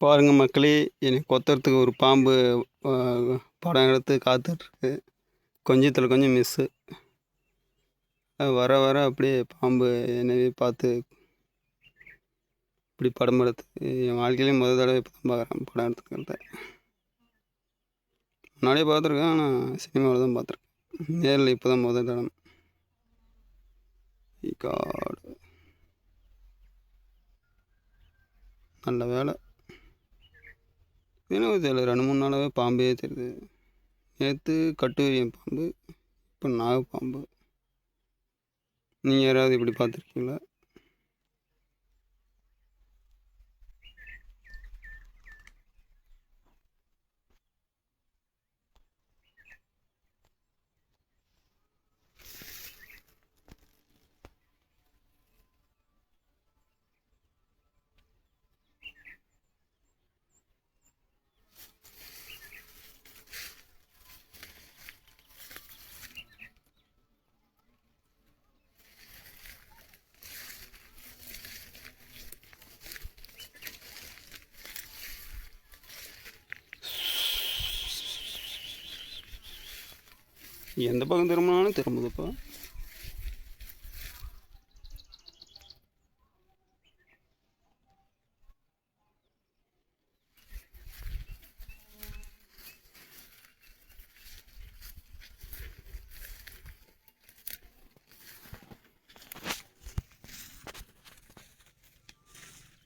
பாருங்க மக்களே, என்னை கொத்துறதுக்கு ஒரு பாம்பு அ படம் எடுத்து காத்துட்ருக்கு. கொஞ்சத்துல கொஞ்சம் மிஸ்ஸு. வர வர அப்படியே பாம்பு என்னையே பார்த்து இப்படி படம் எடுத்து என் வாழ்க்கையிலே மொத தடவை இப்போ தான் பார்க்குறேன் படம் எடுத்துக்கிறத. முன்னாடியே பார்த்துருக்கேன், ஆனால் சினிமாவில் தான் பார்த்துருக்கேன். நேரில் இப்போ தான் மொத தடவை. காட், நல்ல வேலை. எனக்கு தெரியல, 2-3 நாளாகவே பாம்பே தெரியுது. நேற்று கட்டுவிரியன் பாம்பு, இப்போ நாகப்பாம்பு. நீங்கள் யாராவது இப்படி பார்த்துருக்கீங்களா? எந்த பக்கம் திரும்பினாலும் திரும்புதுப்பா.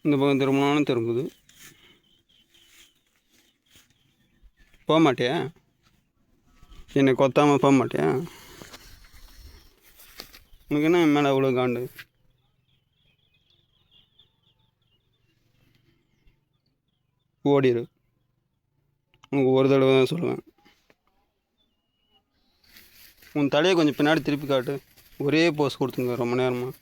இந்த பக்கம் திரும்பினாலும் திரும்புது. போக மாட்டியா? என்னை கொத்தாமல் போக மாட்டியா? உனக்கு என்ன என் மேலே அவ்வளோ காண்டு? ஓடிடு. உனக்கு ஒரு தடவை தான் சொல்லுவேன். உன் தலையை கொஞ்சம் பின்னாடி திருப்பி காட்டு. ஒரே போஸ் கொடுத்துங்க ரொம்ப நேரமாக.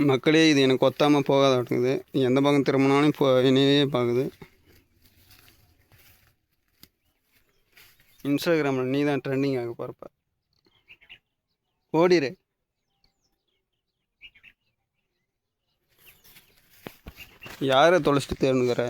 மக்களே, இது எனக்கு கொத்தாமல் போகாதாட்டுங்குது. எந்த பக்கம் திரும்பினாலும் இப்போ என்னையே பார்க்குது. இன்ஸ்டாகிராமில் நீ தான் ட்ரெண்டிங் ஆக போகிறப்ப. ஓடிடு. யாரை தொலைச்சிட்டு தேர்ந்துக்கிற?